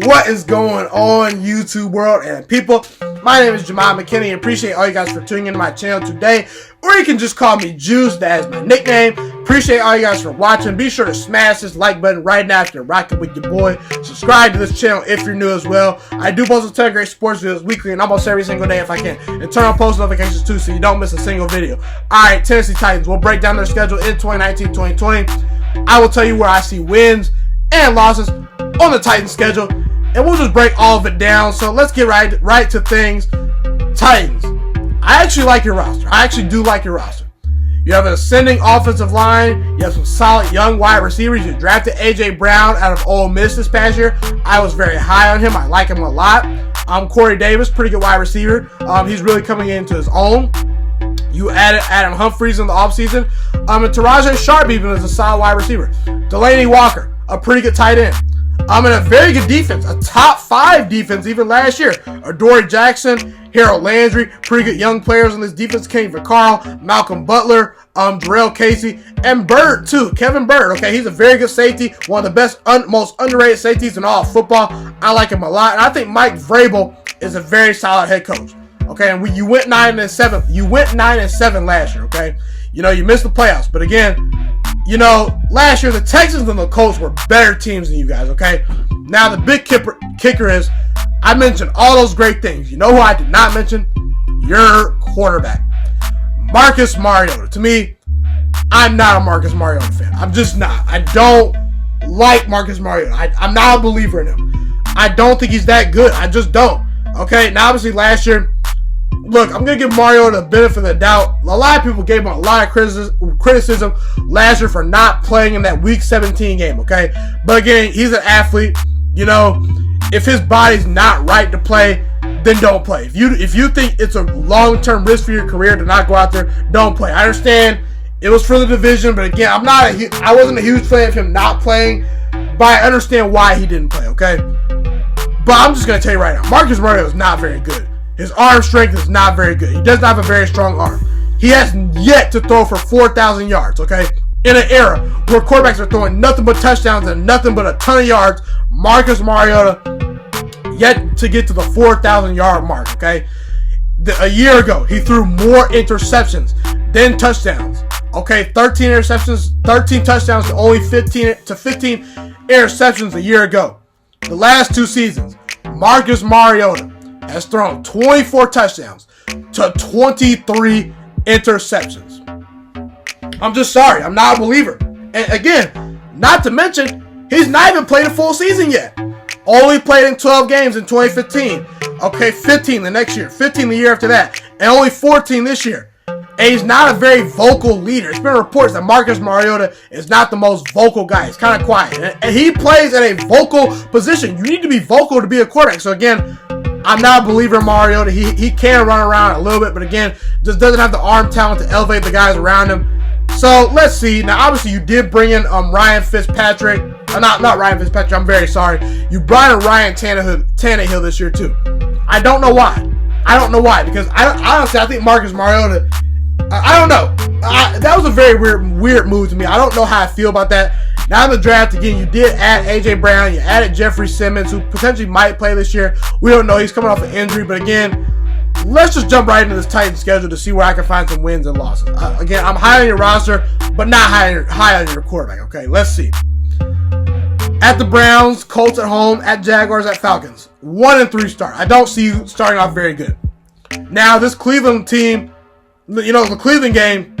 What is going on, YouTube world and people? My name is Ghiman Mckinney. Appreciate all you guys for tuning into my channel today. Or you can just call me Juice. That is my nickname. Appreciate all you guys for watching. Be sure to smash this like button right now if you're rocking with your boy. Subscribe to this channel if you're new as well. I do post a ton of great sports videos weekly and almost every single day if I can. And turn on post notifications too so you don't miss a single video. Alright, Tennessee Titans. We'll break down their schedule in 2019-2020. I will tell you where I see wins and losses on the Titans schedule. And we'll just break all of it down. So let's get right to things. Titans. I actually like your roster. I actually do like your roster. You have an ascending offensive line. You have some solid young wide receivers. You drafted A.J. Brown out of Ole Miss this past year. I was very high on him. I like him a lot. Corey Davis, pretty good wide receiver. He's really coming into his own. You added Adam Humphries in the offseason. And Taraji Sharp even is a solid wide receiver. Delaney Walker, a pretty good tight end. And a very good defense, a top 5 defense even last year. Adoree Jackson, Harold Landry, pretty good young players on this defense. Kenny Vaccaro, Malcolm Butler, Jarrell Casey, and Bird too. Kevin Bird, okay, he's a very good safety, one of the best, most underrated safeties in all of football. I like him a lot, and I think Mike Vrabel is a very solid head coach. Okay, and you went 9-7. You went 9-7 last year. Okay, you know you missed the playoffs, but again. You know, last year the Texans and the Colts were better teams than you guys, okay? Now the big kicker is, I mentioned all those great things. You know who I did not mention? Your quarterback, Marcus Mariota. To me, I'm not a Marcus Mariota fan. I'm just not. I don't like Marcus Mariota. I'm not a believer in him. I don't think he's that good. I just don't, okay? Now, obviously, last year, look, I'm going to give Mariota the benefit of the doubt. A lot of people gave him a lot of criticism last year for not playing in that Week 17 game, okay? But again, he's an athlete. You know, if his body's not right to play, then don't play. If you think it's a long-term risk for your career to not go out there, don't play. I understand it was for the division, but again, I wasn't a huge fan of him not playing, but I understand why he didn't play, okay? But I'm just going to tell you right now, Marcus Mariota is not very good. His arm strength is not very good. He does not have a very strong arm. He has yet to throw for 4,000 yards, okay? In an era where quarterbacks are throwing nothing but touchdowns and nothing but a ton of yards, Marcus Mariota yet to get to the 4,000-yard mark, okay? A year ago, he threw more interceptions than touchdowns, okay? 13 touchdowns to only 15 interceptions a year ago. The last 2 seasons, Marcus Mariota has thrown 24 touchdowns to 23 interceptions. I'm just sorry. I'm not a believer. And again, not to mention, he's not even played a full season yet. Only played in 12 games in 2015. Okay, 15 the next year. 15 the year after that. And only 14 this year. And he's not a very vocal leader. It's been reports that Marcus Mariota is not the most vocal guy. He's kind of quiet. And he plays in a vocal position. You need to be vocal to be a quarterback. So again, I'm not a believer in Mariota. He can run around a little bit, but again, just doesn't have the arm talent to elevate the guys around him. So let's see. Now, obviously, you did bring in Ryan Fitzpatrick. Not Ryan Fitzpatrick. I'm very sorry. You brought in Ryan Tannehill this year too. I don't know why. Because honestly, I think Marcus Mariota. I don't know. That was a very weird move to me. I don't know how I feel about that. Now in the draft, again, you did add A.J. Brown. You added Jeffrey Simmons, who potentially might play this year. We don't know. He's coming off an injury. But again, let's just jump right into this Titans schedule to see where I can find some wins and losses. Again, I'm high on your roster, but not high on your quarterback. Okay, let's see. At the Browns, Colts at home, at Jaguars, at Falcons. 1-3 start. I don't see you starting off very good. Now, this Cleveland team, you know, the Cleveland game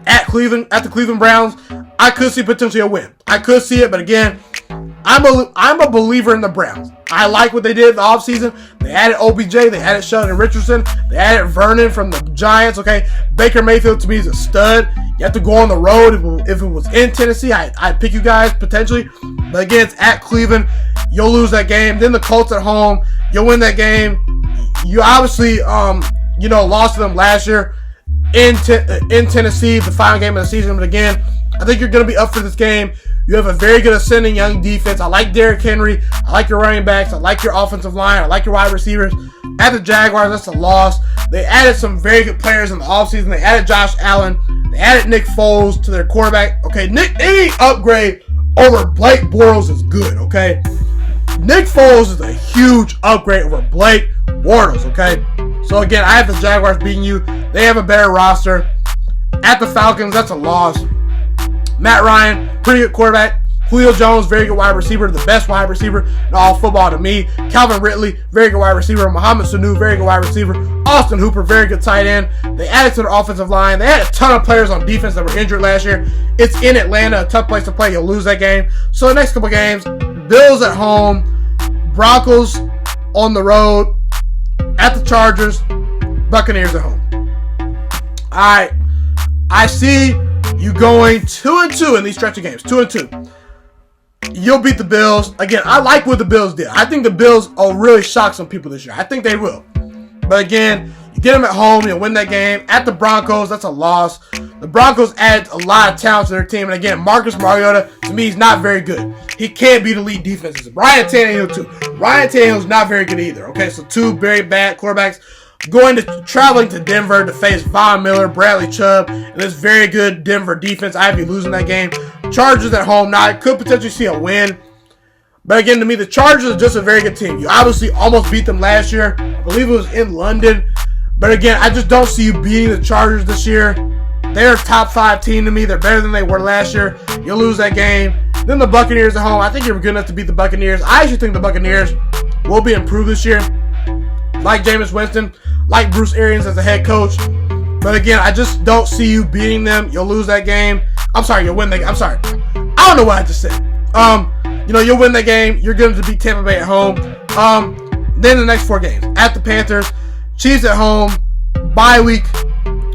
at the Cleveland Browns, I could see potentially a win. I could see it, but again, I'm a believer in the Browns. I like what they did in the offseason. They added OBJ, they added Sheldon Richardson, they added Vernon from the Giants, okay? Baker Mayfield, to me, is a stud. You have to go on the road. If it was in Tennessee, I'd pick you guys, potentially. But again, it's at Cleveland. You'll lose that game. Then the Colts at home. You'll win that game. You obviously, lost to them last year in Tennessee, the final game of the season. But again, I think you're going to be up for this game. You have a very good ascending young defense. I like Derrick Henry. I like your running backs. I like your offensive line. I like your wide receivers. At the Jaguars, that's a loss. They added some very good players in the offseason. They added Josh Allen. They added Nick Foles to their quarterback. Okay, any upgrade over Blake Bortles is good, okay? Nick Foles is a huge upgrade over Blake Bortles, okay? So again, I have the Jaguars beating you. They have a better roster. At the Falcons, that's a loss. Matt Ryan, pretty good quarterback. Julio Jones, very good wide receiver, the best wide receiver in all football to me. Calvin Ridley, very good wide receiver. Mohamed Sanu, very good wide receiver. Austin Hooper, very good tight end. They added to their offensive line. They had a ton of players on defense that were injured last year. It's in Atlanta, a tough place to play. You'll lose that game. So the next couple games, Bills at home, Broncos on the road, at the Chargers, Buccaneers at home. All right, I see you going 2-2 in these stretch of games, 2-2. You'll beat the Bills. Again, I like what the Bills did. I think the Bills will really shock some people this year. I think they will. But again, you get them at home, you'll win that game. At the Broncos, that's a loss. The Broncos add a lot of talent to their team. And again, Marcus Mariota, to me, he's not very good. He can't beat elite defenses. Ryan Tannehill, too. Ryan Tannehill's not very good either. Okay, so two very bad quarterbacks. Traveling to Denver to face Von Miller, Bradley Chubb, and this very good Denver defense. I have you losing that game. Chargers at home. Now, I could potentially see a win. But again, to me, the Chargers are just a very good team. You obviously almost beat them last year. I believe it was in London. But again, I just don't see you beating the Chargers this year. They're a top 5 team to me. They're better than they were last year. You'll lose that game. Then the Buccaneers at home. I think you're good enough to beat the Buccaneers. I actually think the Buccaneers will be improved this year. Like Jameis Winston, like Bruce Arians as a head coach. But again, I just don't see you beating them. You'll lose that game. I'm sorry, you'll win that game. I'm sorry. I don't know what I just said. You'll win that game. You're going to beat Tampa Bay at home. Then the next 4 games. At the Panthers, Chiefs at home, bye week,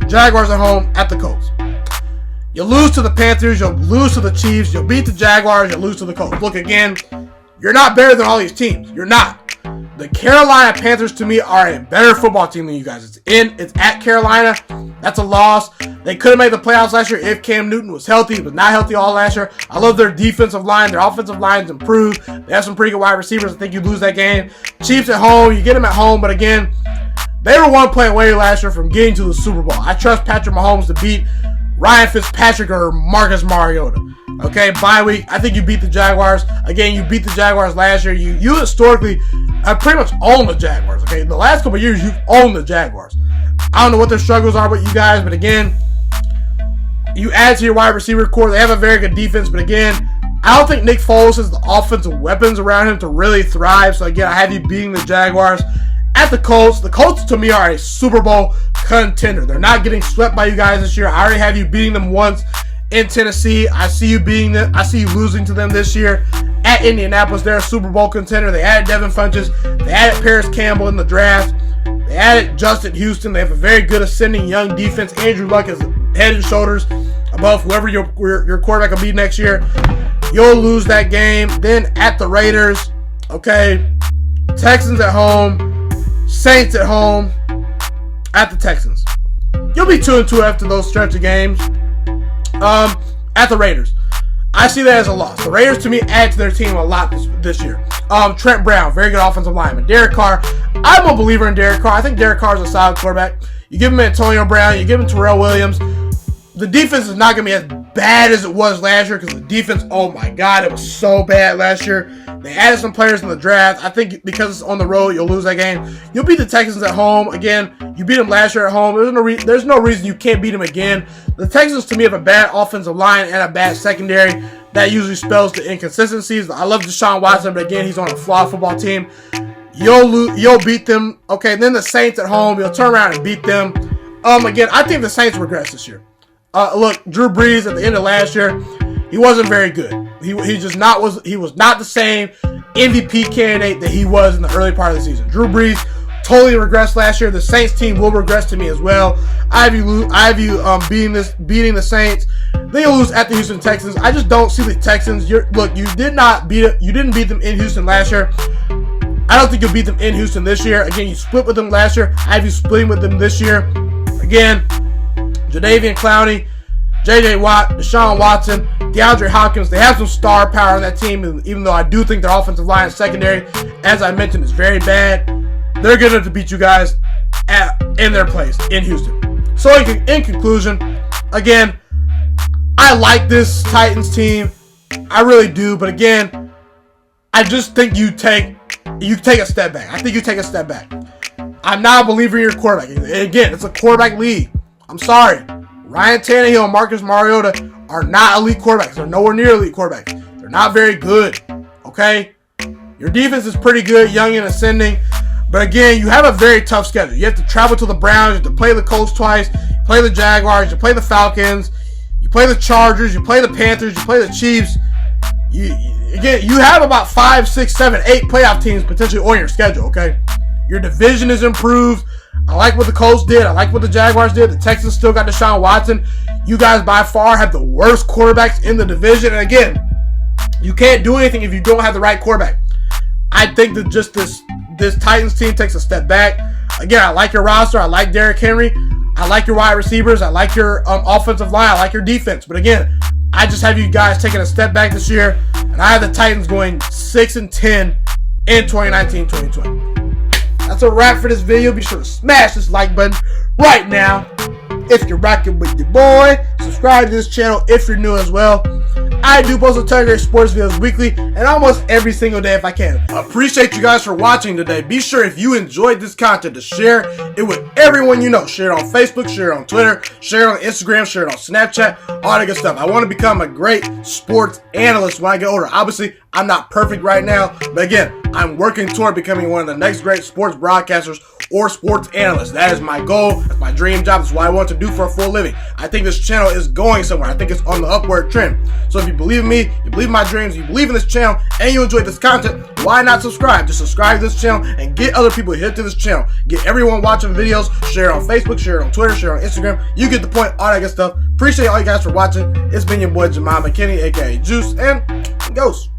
Jaguars at home, at the Colts. You'll lose to the Panthers. You'll lose to the Chiefs. You'll beat the Jaguars. You'll lose to the Colts. Look, again, you're not better than all these teams. You're not. The Carolina Panthers, to me, are a better football team than you guys. It's at Carolina. That's a loss. They could have made the playoffs last year if Cam Newton was healthy. He was not healthy all last year. I love their defensive line. Their offensive line's improved. They have some pretty good wide receivers. I think you lose that game. Chiefs at home. You get them at home. But again, they were one play away last year from getting to the Super Bowl. I trust Patrick Mahomes to beat Ryan Fitzpatrick or Marcus Mariota. Okay, bye week. I think you beat the Jaguars. Again, you beat the Jaguars last year. You historically have pretty much owned the Jaguars. Okay, the last couple of years, you've owned the Jaguars. I don't know what their struggles are with you guys, but again, you add to your wide receiver core. They have a very good defense, but again, I don't think Nick Foles has the offensive weapons around him to really thrive. So again, I have you beating the Jaguars. At the Colts to me are a Super Bowl contender. They're not getting swept by you guys this year. I already have you beating them once in Tennessee. I see you beating them. I see you losing to them this year. At Indianapolis, they're a Super Bowl contender. They added Devin Funchess. They added Paris Campbell in the draft. They added Justin Houston. They have a very good ascending young defense. Andrew Luck is head and shoulders above whoever your quarterback will be next year. You'll lose that game. Then at the Raiders, okay, Texans at home, Saints at home, at the Texans. You'll be 2-2 after those stretch of games. At the Raiders, I see that as a loss. The Raiders, to me, add to their team a lot this year. Trent Brown, very good offensive lineman. Derek Carr, I'm a believer in Derek Carr. I think Derek Carr is a solid quarterback. You give him Antonio Brown, you give him Terrell Williams. The defense is not going to be as bad as it was last year because the defense, oh my God, it was so bad last year. They added some players in the draft. I think because it's on the road, you'll lose that game. You'll beat the Texans at home. Again, you beat them last year at home. There's no reason you can't beat them again. The Texans, to me, have a bad offensive line and a bad secondary. That usually spells the inconsistencies. I love Deshaun Watson, but again, he's on a flawed football team. You'll beat them. Okay, then the Saints at home, you'll turn around and beat them. Again, I think the Saints regress this year. Look, Drew Brees at the end of last year, he wasn't very good. He was not the same MVP candidate that he was in the early part of the season. Drew Brees totally regressed last year. The Saints team will regress to me as well. I have you beating the Saints. Then you'll lose at the Houston Texans. I just don't see the Texans. You didn't beat them in Houston last year. I don't think you'll beat them in Houston this year. Again, you split with them last year. I have you splitting with them this year. Again, Jadeveon Clowney, J.J. Watt, Deshaun Watson, DeAndre Hopkins. They have some star power on that team, even though I do think their offensive line and secondary, as I mentioned, is very bad. They're good enough to beat you guys in their place in Houston. So in conclusion, again, I like this Titans team. I really do. But again, I just think you take a step back. I think you take a step back. I'm not a believer in your quarterback. Again, it's a quarterback league. I'm sorry. Ryan Tannehill and Marcus Mariota are not elite quarterbacks. They're nowhere near elite quarterbacks. They're not very good. Okay? Your defense is pretty good, young and ascending. But again, you have a very tough schedule. You have to travel to the Browns. You have to play the Colts twice. You play the Jaguars. You play the Falcons. You play the Chargers. You play the Panthers. You play the Chiefs. Again, you have about 5, 6, 7, 8 playoff teams potentially on your schedule, okay? Your division is improved. I like what the Colts did. I like what the Jaguars did. The Texans still got Deshaun Watson. You guys by far have the worst quarterbacks in the division. And again, you can't do anything if you don't have the right quarterback. I think that just this Titans team takes a step back. Again, I like your roster. I like Derrick Henry. I like your wide receivers. I like your offensive line. I like your defense. But again, I just have you guys taking a step back this year. And I have the Titans going 6-10 in 2019-2020. That's a wrap for this video. Be sure to smash this like button right now if you're rocking with your boy. Subscribe to this channel if you're new as well. I do post a ton of great sports videos weekly and almost every single day if I can. Appreciate you guys for watching today. Be sure if you enjoyed this content to share it with everyone you know. Share it on Facebook, share it on Twitter, share it on Instagram, share it on Snapchat, all that good stuff. I want to become a great sports analyst when I get older. Obviously, I'm not perfect right now, but again, I'm working toward becoming one of the next great sports broadcasters or sports analysts. That is my goal. That's my dream job. That's what I want to do for a full living. I think this channel is going somewhere. I think it's on the upward trend. So if you believe in me, you believe in my dreams, you believe in this channel, and you enjoy this content, why not subscribe? Just subscribe to this channel and get other people hit to this channel. Get everyone watching videos, share it on Facebook, share it on Twitter, share it on Instagram. You get the point, all that good stuff. Appreciate all you guys for watching. It's been your boy, Ghiman Mckinney, aka Juice, and Ghost.